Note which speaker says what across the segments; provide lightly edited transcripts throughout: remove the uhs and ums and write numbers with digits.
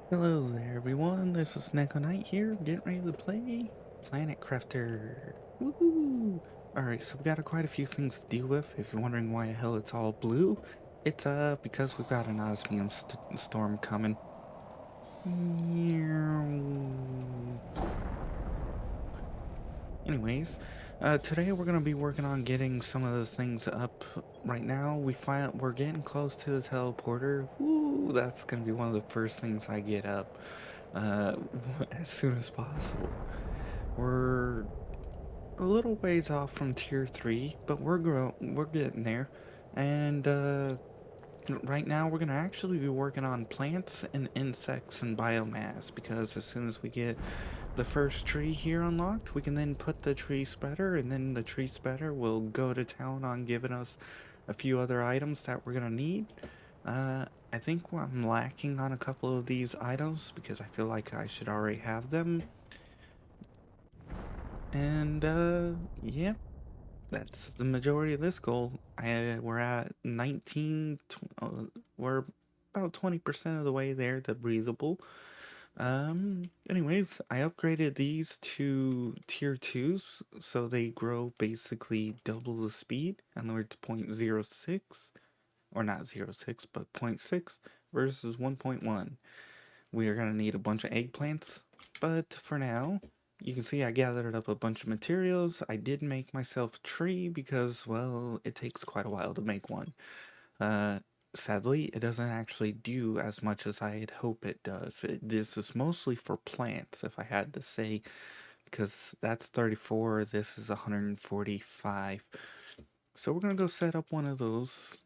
Speaker 1: Hello there, everyone. This is Neko Knight here, getting ready to play Planet Crafter. Woohoo! Alright, so we got quite a few things to deal with. If you're wondering why the hell it's all blue, it's because we've got an osmium storm coming. Anyways, today we're gonna be working on getting some of those things up. Right now, we're getting close to the teleporter. Woo! That's gonna be one of the first things I get up, uh, as soon as possible. We're a little ways off from tier 3, but we're getting there. And right now we're gonna actually be working on plants and insects and biomass, because as soon as we get the first tree here unlocked, we can then put the tree spreader, and then the tree spreader will go to town on giving us a few other items that we're gonna need. I think I'm lacking on a couple of these items because I feel like I should already have them. And yeah, that's the majority of this goal. We're at 19, we're about 20% of the way there to breathable. Anyways, I upgraded these to tier 2s, so they grow basically double the speed, in other words 0.06, or not 0.6, but 0.6 versus 1.1. We are going to need a bunch of eggplants, but for now, you can see I gathered up a bunch of materials. I did make myself a tree because, well, it takes quite a while to make one. Uh, Sadly, it doesn't actually do as much as I'd hope it does. This is mostly for plants, if I had to say, because that's 34, this is 145. So we're gonna go set up one of those.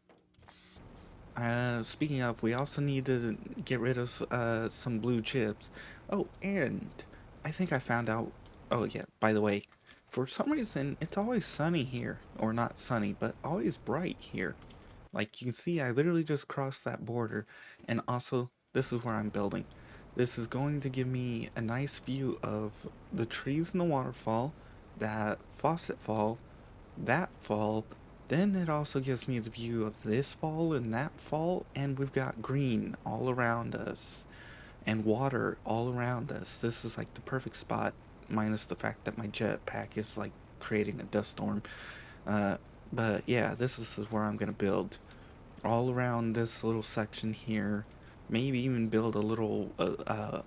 Speaker 1: Speaking of, we also need to get rid of some blue chips. Oh, and I think I found out. Oh yeah, by the way, for some reason it's always sunny here, or not sunny, but always bright here. Like you can see, I literally just crossed that border, and also this is where I'm building. This is going to give me a nice view of the trees in the waterfall, that faucet fall, that fall. Then it also gives me the view of this fall and that fall, and we've got green all around us and water all around us. This is like the perfect spot, minus the fact that my jetpack is like creating a dust storm. Uh, but yeah, this is where I'm gonna build all around this little section here. Maybe even build a little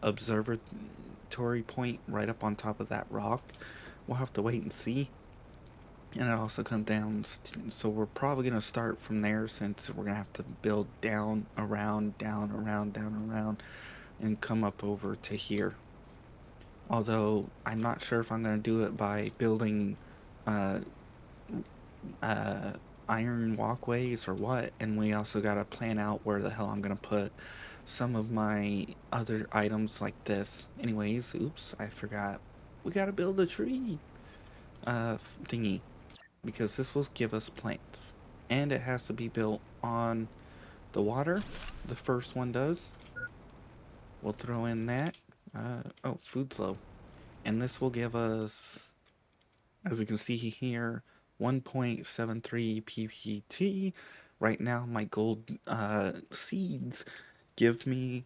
Speaker 1: observatory point right up on top of that rock. We'll have to wait and see. And it also comes down, so we're probably going to start from there, since we're going to have to build down, around, down, around, down, around, and come up over to here. Although, I'm not sure if I'm going to do it by building uh, uh, iron walkways or what, and we also got to plan out where the hell I'm going to put some of my other items like this. Anyways, oops, I forgot. We got to build a tree thingy, because this will give us plants. And it has to be built on the water. The first one does. We'll throw in that. Oh, food's low. And this will give us, as you can see here, 1.73 ppt. Right now, my gold seeds give me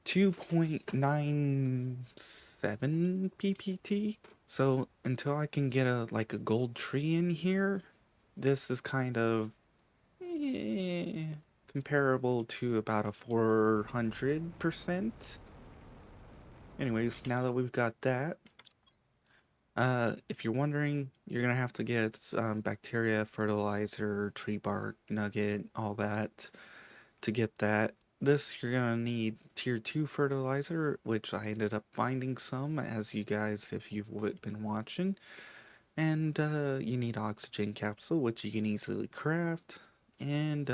Speaker 1: 2.97 ppt. So until I can get a gold tree in here, this is kind of comparable to about a 400%. Anyways, now that we've got that, if you're wondering, you're gonna have to get bacteria, fertilizer, tree bark, nugget, all that to get that. This, you're gonna need tier 2 fertilizer, which I ended up finding some, as you guys, if you've been watching. And you need oxygen capsule, which you can easily craft. And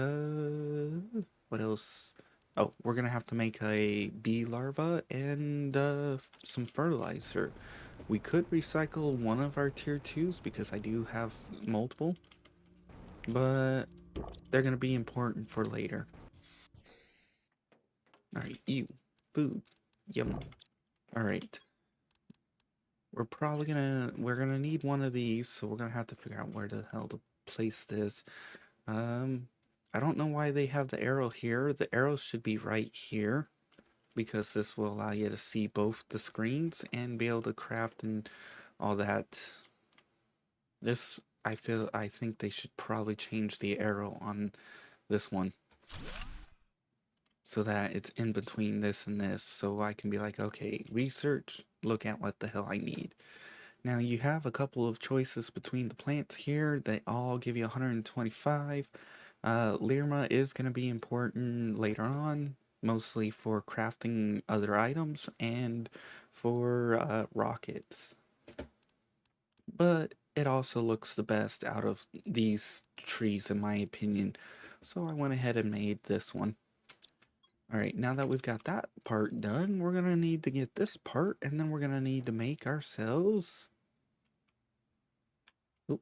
Speaker 1: what else? Oh, we're gonna have to make a bee larva and some fertilizer. We could recycle one of our tier 2s because I do have multiple, but they're gonna be important for later. Alright, ew. Food. Yum. Alright. We're gonna need one of these, so we're gonna have to figure out where the hell to place this. I don't know why they have the arrow here. The arrow should be right here, because this will allow you to see both the screens and be able to craft and all that. This, I think they should probably change the arrow on this one so that it's in between this and this, so I can be like, okay, research, look at what the hell I need. Now you have a couple of choices between the plants here. They all give you 125. Lirma is going to be important later on, mostly for crafting other items and for rockets. But it also looks the best out of these trees in my opinion. So I went ahead and made this one. Alright, now that we've got that part done, we're going to need to get this part, and then we're going to need to make ourselves... Oop,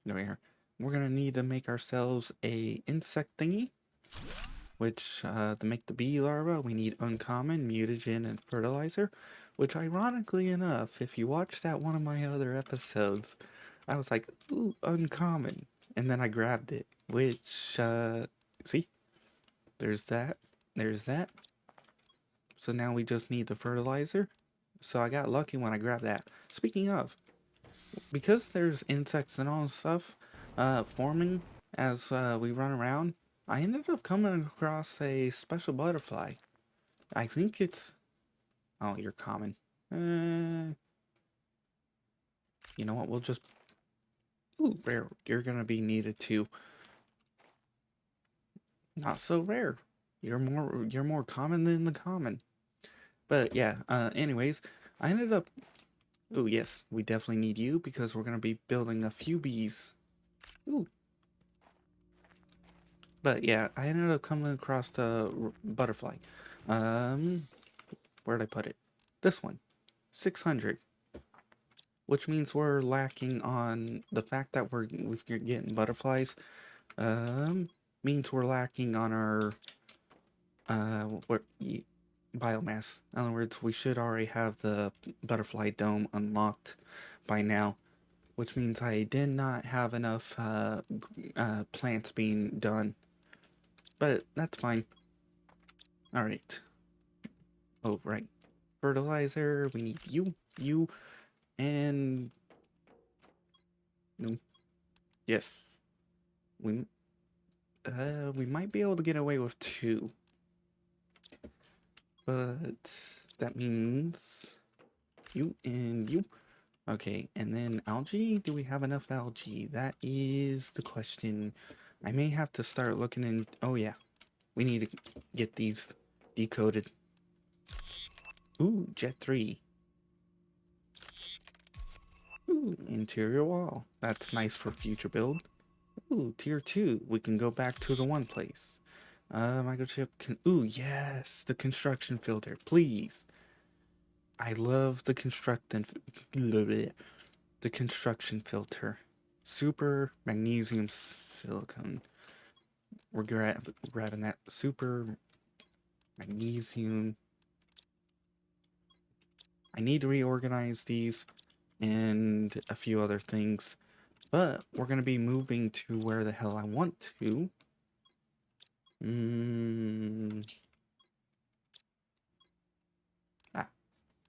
Speaker 1: there we are. We're going to need to make ourselves a insect thingy, which, to make the bee larva, we need uncommon, mutagen, and fertilizer, which ironically enough, if you watch that one of my other episodes, I was like, ooh, uncommon, and then I grabbed it, which, see? There's that. There's that. So now we just need the fertilizer. So I got lucky when I grabbed that. Speaking of, because there's insects and all this stuff forming as we run around, I ended up coming across a special butterfly. I think it's... Oh, you're common. You know what, we'll just... Ooh, rare. You're gonna be needed too. Not so rare. You're more common than the common. But yeah, anyways, I ended up... Ooh, yes, we definitely need you because we're going to be building a few bees. Ooh. But yeah, I ended up coming across the butterfly. Where'd I put it? This one. 600. Which means we're lacking on the fact that we're getting butterflies. Means we're lacking on our biomass. In other words, we should already have the butterfly dome unlocked by now, which means I did not have enough plants being done. But that's fine. Alright. Oh, right. Fertilizer, we need you, and... No. Yes. We might be able to get away with 2. But that means you and you. Okay, and then algae? Do we have enough algae? That is the question. I may have to start looking in... Oh yeah, we need to get these decoded. Ooh, Jet 3. Ooh, interior wall. That's nice for future build. Ooh, tier 2. We can go back to the one place. Microchip can... Ooh, yes! The construction filter, please! I love the the construction filter. Super magnesium silicone. We're grabbing that super magnesium. I need to reorganize these and a few other things, but we're going to be moving to where the hell I want to.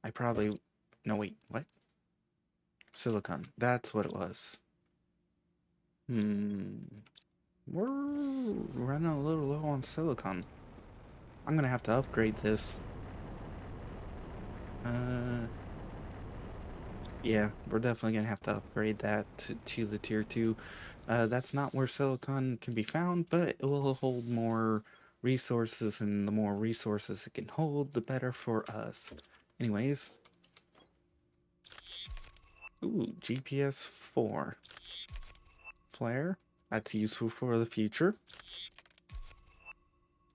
Speaker 1: I probably... No, wait, what? Silicon. That's what it was. We're running a little low on silicon. I'm gonna have to upgrade this. Yeah, we're definitely gonna have to upgrade that to the tier 2. That's not where silicon can be found, but it will hold more resources, and the more resources it can hold, the better for us. Anyways. Ooh, GPS 4. Flare. That's useful for the future.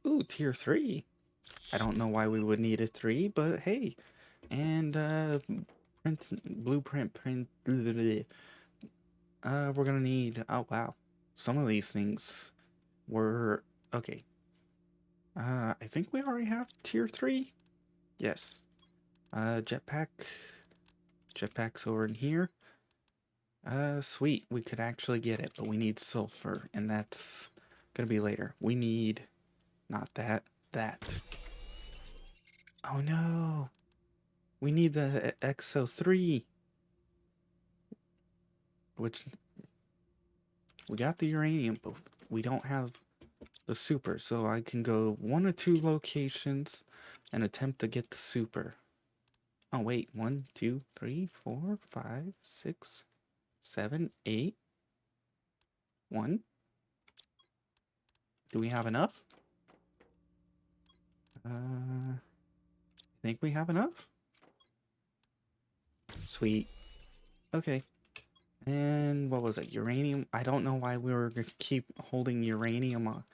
Speaker 1: Ooh, tier 3. I don't know why we would need a 3, but hey. And, blueprint print. We're gonna need... Oh, wow. Some of these things were... Okay. I think we already have tier 3. Yes. Jetpack. Jetpack's over in here. Sweet. We could actually get it, but we need sulfur, and that's gonna be later. We need... Not that. That. Oh no! We need the XO3, which we got the uranium, but we don't have the super. So I can go 1 or 2 locations and attempt to get the super. Oh wait, 1, 2, 3, 4, 5, 6, 7, 8. 1. Do we have enough? I think we have enough. Sweet. Okay. And what was it? Uranium? I don't know why we were gonna keep holding uranium,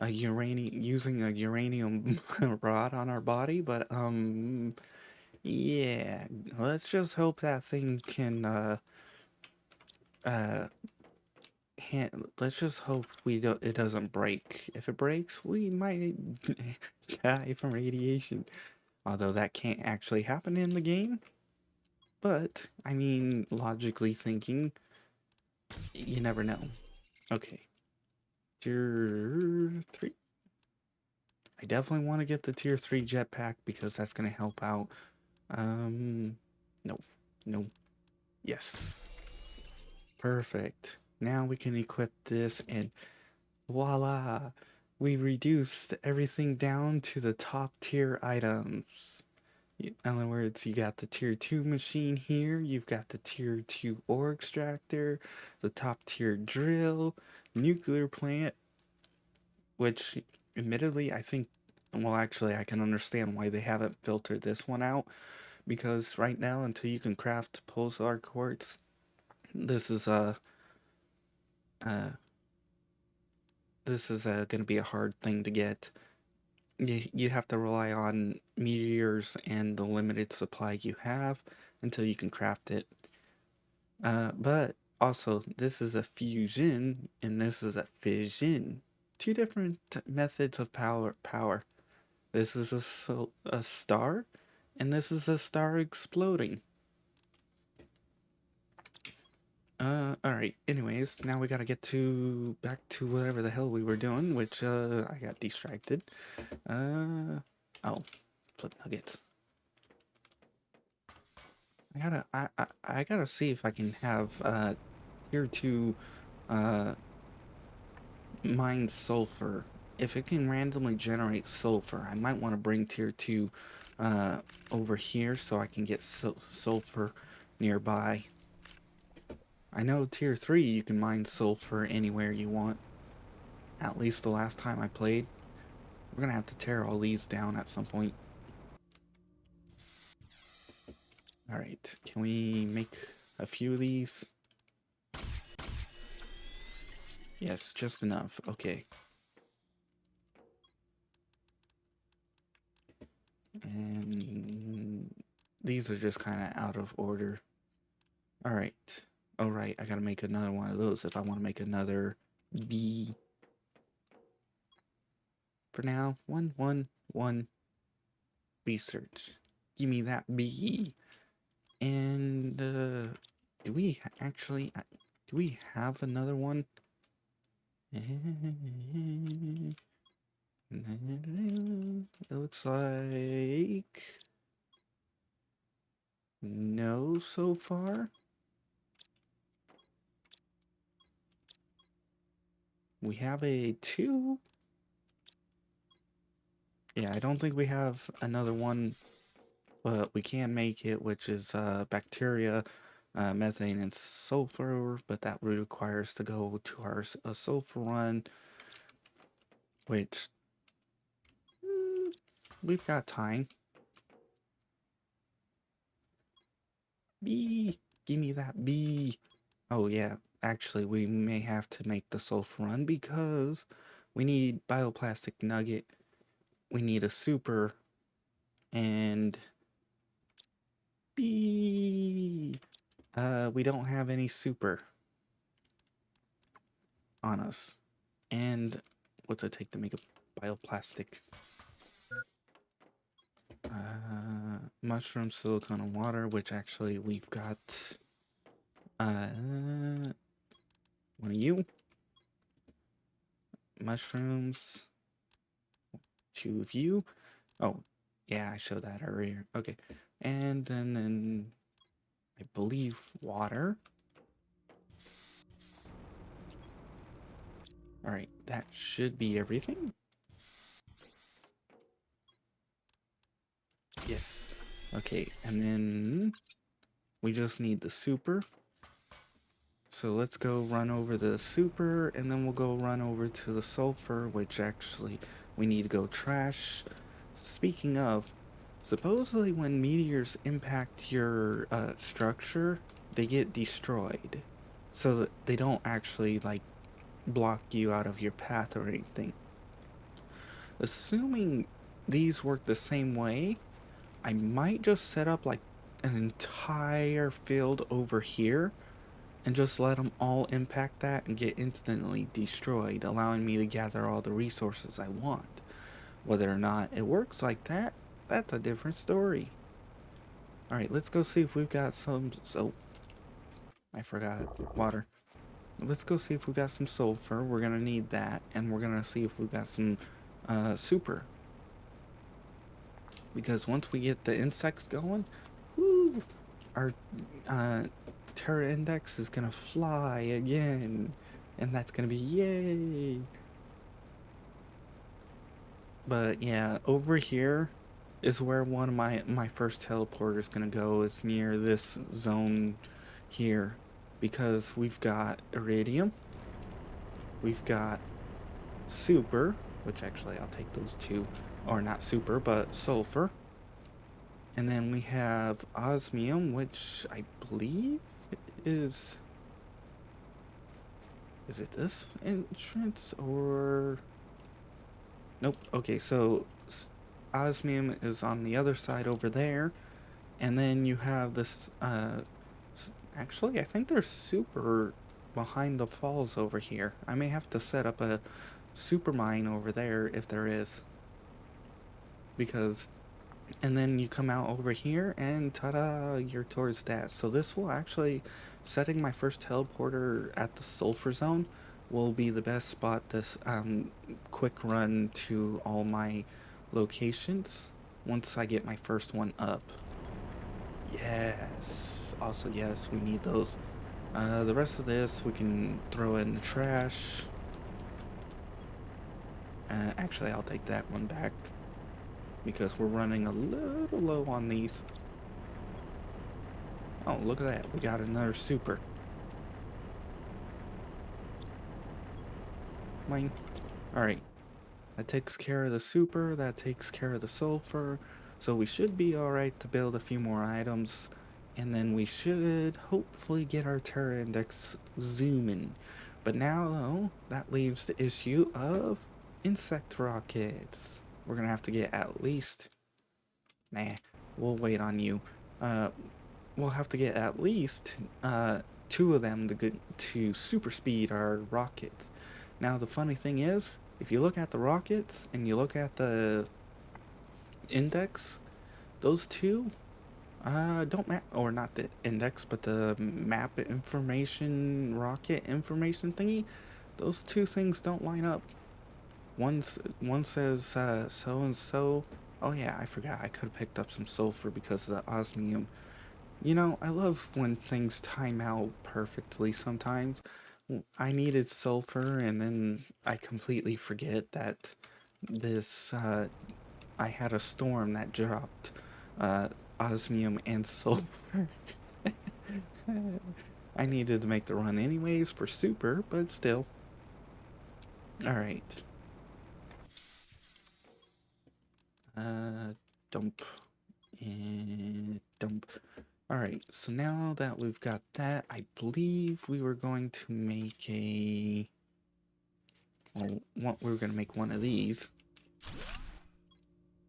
Speaker 1: using a uranium rod on our body, but yeah. Let's just hope that thing can uh let's just hope it doesn't break. If it breaks, we might die from radiation. Although that can't actually happen in the game. But I mean, logically thinking, you never know. Okay. Tier 3. I definitely want to get the tier 3 jetpack because that's going to help out. No. No. Yes. Perfect. Now we can equip this and voila! We reduced everything down to the top tier items. In other words, you got the tier 2 machine here, you've got the tier 2 ore extractor, the top tier drill, nuclear plant, which admittedly I think, well actually I can understand why they haven't filtered this one out, because right now until you can craft pulsar quartz, this is uh going to be a hard thing to get. You have to rely on meteors and the limited supply you have until you can craft it. But also, this is a fusion and this is a fission. Two different methods of power. This is a star, and this is a star exploding. Alright, anyways, now we gotta get back to whatever the hell we were doing, which, I got distracted. Oh, flip nuggets. I gotta see if I can have, tier 2, uh, mine sulfur. If it can randomly generate sulfur, I might want to bring tier 2 over here so I can get sulfur nearby. I know tier 3 you can mine sulfur anywhere you want. At least the last time I played. We're gonna have to tear all these down at some point. Alright, can we make a few of these? Yes, just enough. Okay. And these are just kind of out of order. Alright. Alright, I gotta make another one of those if I want to make another bee. For now, one research. Give me that bee. And, do we actually, do we have another one? It looks like no so far. We have a 2. Yeah, I don't think we have another one, but we can make it, which is bacteria, methane, and sulfur, but that would require us to go to our sulfur run, which we've got time. Bee, give me that bee. Oh yeah, actually we may have to make the sulfur run because we need bioplastic nugget, we need a super, and bee. We don't have any super on us. And what's it take to make a bioplastic? Mushroom, silicone, and water, which actually we've got one of you. Mushrooms, 2 of you. Oh, Yeah, I showed that earlier. Okay. And then I believe water. All right, that should be everything. Yes. Okay, and then we just need the super. So let's go run over the super, and then we'll go run over to the sulfur, which actually we need to go trash. Speaking of, supposedly when meteors impact your structure, they get destroyed. So that they don't actually, like, block you out of your path or anything. Assuming these work the same way, I might just set up like an entire field over here and just let them all impact that and get instantly destroyed, allowing me to gather all the resources I want. Whether or not it works like that, that's a different story. Alright, let's go see if we've got some. So, I forgot water. Let's go see if we got some sulfur. We're gonna need that, and we're gonna see if we got some super. Because once we get the insects going, whoo, our uh, Terra Index is gonna fly again, and that's gonna be yay. But yeah, over here is where one of my first teleporter is gonna go. Is near this zone here, because we've got iridium, we've got super, which actually I'll take those two, or not super, but sulfur. And then we have osmium, which I believe is... Is it this entrance or... Nope. Okay, so osmium is on the other side over there. And then you have this... actually, I think there's super behind the falls over here. I may have to set up a super mine over there if there is. Because and then you come out over here and ta-da, you're towards that. So this will actually, setting my first teleporter at the sulfur zone will be the best spot this quick run to all my locations once I get my first one up. Yes, also yes, we need those. The rest of this we can throw in the trash. Actually, I'll take that one back because we're running a little low on these. Oh, look at that. We got another super. Mine. Alright. That takes care of the super. That takes care of the sulfur. So we should be alright to build a few more items. And then we should hopefully get our Terra Index zooming. But now, though, that leaves the issue of insect rockets. We're going to have to get at least... Nah, we'll wait on you. We'll have to get at least two of them to get to super speed our rockets. Now the funny thing is, if you look at the rockets and you look at the index, those two don't map, or not the index, but the map information, rocket information thingy. Those two things don't line up. One says so and so. Oh yeah, I forgot. I could have picked up some sulfur because of the osmium. You know, I love when things time out perfectly sometimes. I needed sulfur, and then I completely forget that this, I had a storm that dropped uh, osmium and sulfur. I needed to make the run anyways for super, but still. Alright. Uh, dump. And dump. Alright, so now that we've got that, I believe we were going to make a... Well, we were going to make one of these.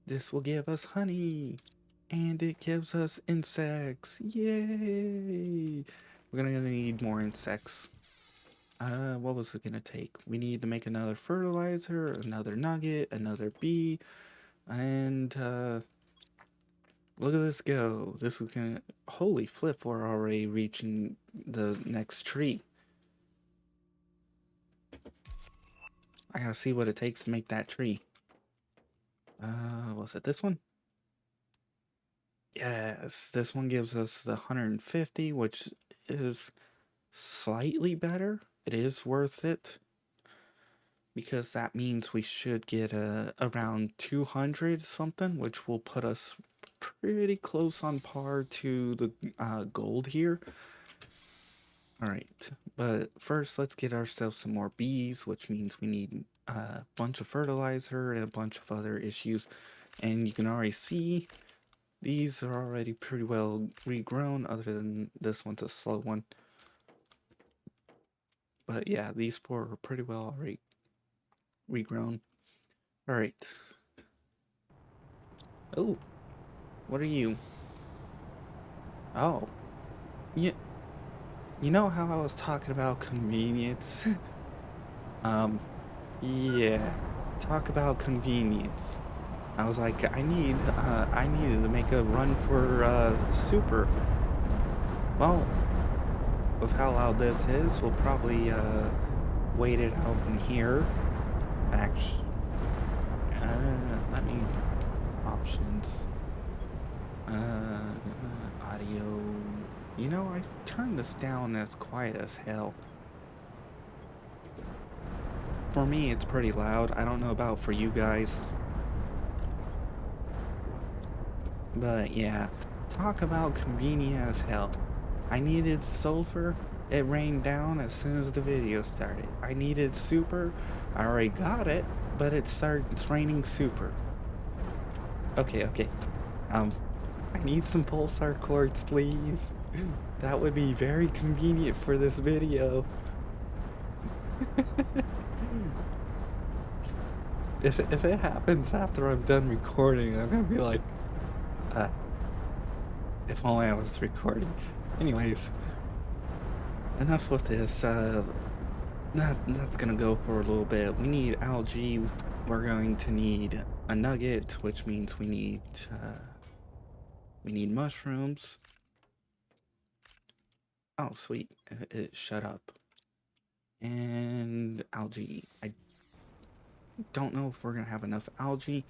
Speaker 1: This will give us honey. And it gives us insects. Yay! We're going to need more insects. What was it going to take? We need to make another fertilizer, another nugget, another bee, and, look at this go. This is gonna... Holy flip, we're already reaching the next tree. I gotta see what it takes to make that tree. Was it this one? Yes, this one gives us the 150, which is slightly better. It is worth it because that means we should get around 200 something, which will put us pretty close on par to the gold here. All right, but first let's get ourselves some more bees, which means we need a bunch of fertilizer and a bunch of other issues. And you can already see these are already pretty well regrown, other than this one's a slow one. But yeah, these four are pretty well already regrown. All right. Oh, what are you? Oh, you, you know how I was talking about convenience? um, yeah, talk about convenience. I was like, I needed to make a run for super. Well, with how loud this is, we'll probably wait it out in here. Actually, let me options. Audio. You know, I turned this down as quiet as hell. For me, it's pretty loud. I don't know about for you guys. But yeah, talk about convenient as hell. I needed sulfur. It rained down as soon as the video started. I needed super. I already got it, but it's raining super. Okay. Um, I need some pulsar quartz, please. That would be very convenient for this video. If it happens after I'm done recording, I'm gonna be like, uh, if only I was recording. Anyways, enough with this. That's gonna go for a little bit. We need algae. We're going to need a nugget, which means we need mushrooms. Oh, sweet. It shut up. And algae. I don't know if we're gonna have enough algae.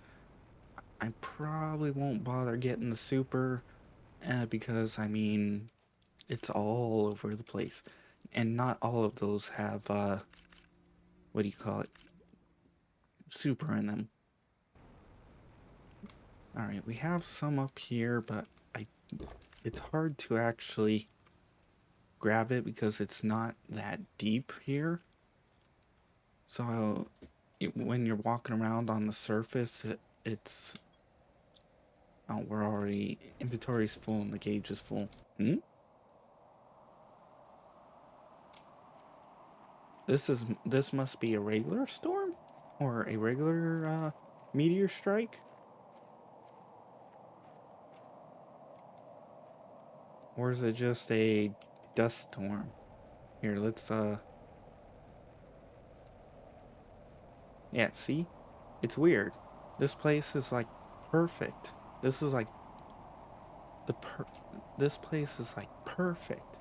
Speaker 1: I probably won't bother getting the super because I mean it's all over the place, and not all of those have what do you call it? Super in them. All right, we have some up here, but it's hard to actually grab it because it's not that deep here. So when you're walking around on the surface, it's oh, we're already inventory's full and the gauge is full. This must be a regular storm or a regular meteor strike, or is it just a dust storm? Here, let's yeah, see? It's weird. This place is like perfect. This is like the this place is like perfect.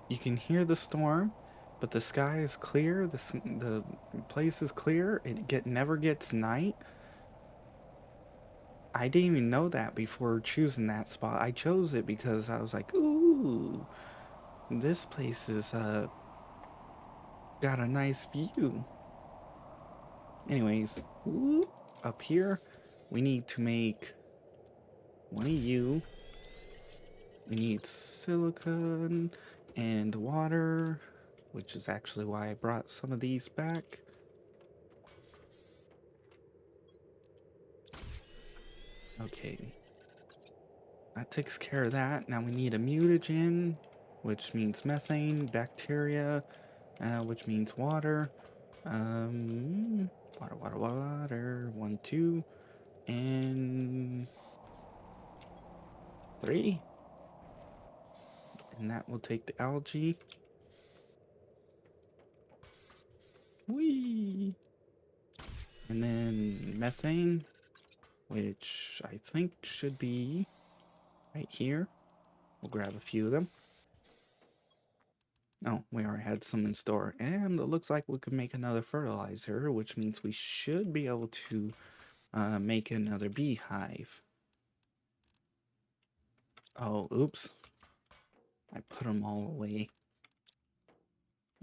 Speaker 1: You can hear the storm, but the sky is clear. The place is clear. It never gets night. I didn't even know that before choosing that spot. I chose it because I was like, ooh, this place is got a nice view. Anyways, whoop, up here, we need to make one of you. We need silicone and water, which is actually why I brought some of these back. Okay, that takes care of that. Now we need a mutagen, which means methane, bacteria, which means water. Water. 1, 2, and 3. And that will take the algae. Whee! And then methane, which I think should be right here. We'll grab a few of them. Oh, we already had some in store. And it looks like we can make another fertilizer, which means we should be able to make another beehive. Oh, oops. I put them all away.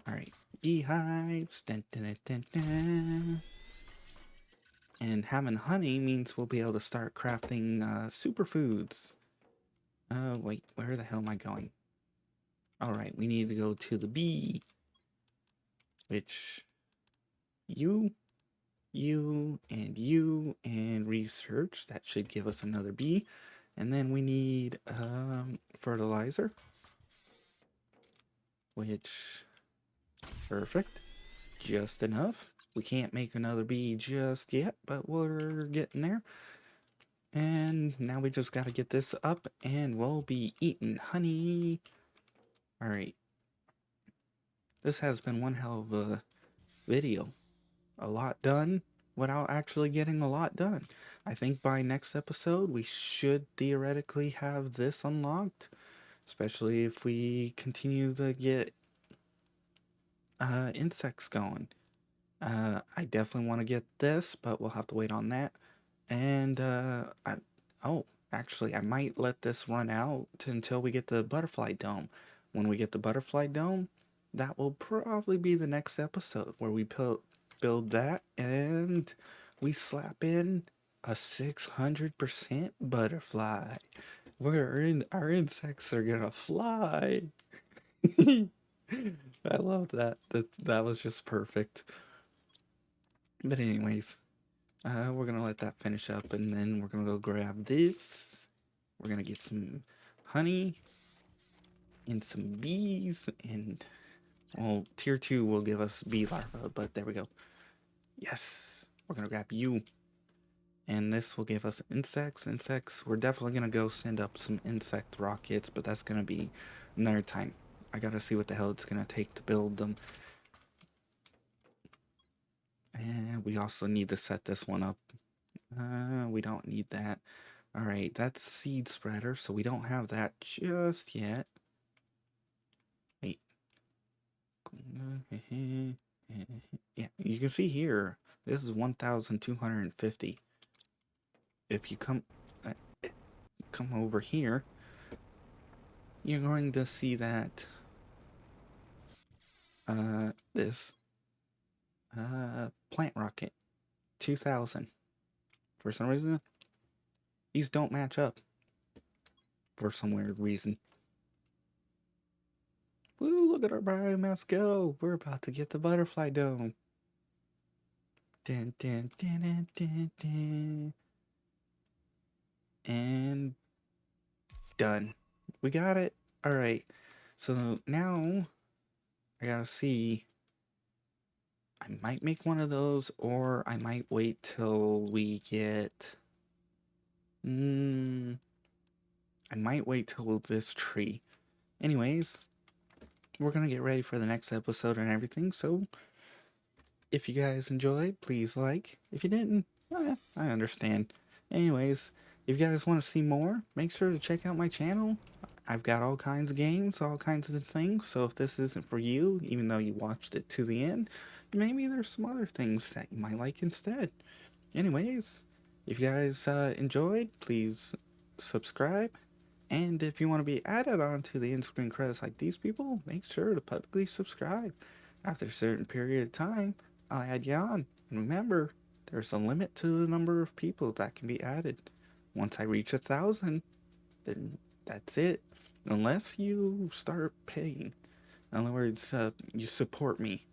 Speaker 1: Alright. Beehives. Dun, dun, dun, dun, dun. And having honey means we'll be able to start crafting superfoods. Wait, where the hell am I going? Alright, we need to go to the bee. Which, you, and research. That should give us another bee. And then we need fertilizer. Which, perfect. Just enough. We can't make another bee just yet, but we're getting there. And now we just gotta get this up and we'll be eating honey. Alright. This has been one hell of a video. A lot done without actually getting a lot done. I think by next episode we should theoretically have this unlocked. Especially if we continue to get insects going. I definitely want to get this, but we'll have to wait on that. And oh, actually, I might let this run out until we get the butterfly dome. When we get the butterfly dome, that will probably be the next episode where we build that and we slap in a 600% butterfly. Our insects are gonna fly. I love that. That was just perfect. But anyways, we're gonna let that finish up, and then we're gonna go grab this. We're gonna get some honey and some bees, and well, tier 2 will give us bee larva, but there we go. Yes, we're gonna grab you, and this will give us insects. We're definitely gonna go send up some insect rockets, but that's gonna be another time. I gotta see what the hell it's gonna take to build them. And we also need to set this one up. We don't need that. Alright, that's seed spreader, so we don't have that just yet. Wait. Yeah, you can see here, this is 1,250. If you come over here, you're going to see that this plant rocket 2,000. For some reason, these don't match up. For some weird reason. Woo, look at our biomass go. We're about to get the butterfly dome. Dun, dun, dun, dun, dun, dun. And done. We got it. Alright. So now I gotta see. I might make one of those, or I might wait till we get. I might wait till this tree. Anyways, we're gonna get ready for the next episode and everything. So if you guys enjoyed, please like. If you didn't, I understand. Anyways, if you guys want to see more, make sure to check out my channel. I've got all kinds of games, all kinds of things, so if this isn't for you, even though you watched it to the end, maybe there's some other things that you might like instead. Anyways, if you guys enjoyed, please subscribe, and if you want to be added onto the in-screen credits like these people, make sure to publicly subscribe. After a certain period of time, I'll add you on, and remember, there's a limit to the number of people that can be added. Once I reach 1,000, then that's it. Unless you start paying. In other words, you support me.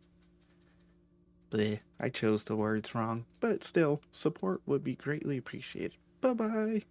Speaker 1: Bleh, I chose the words wrong, but still, support would be greatly appreciated. Bye-bye.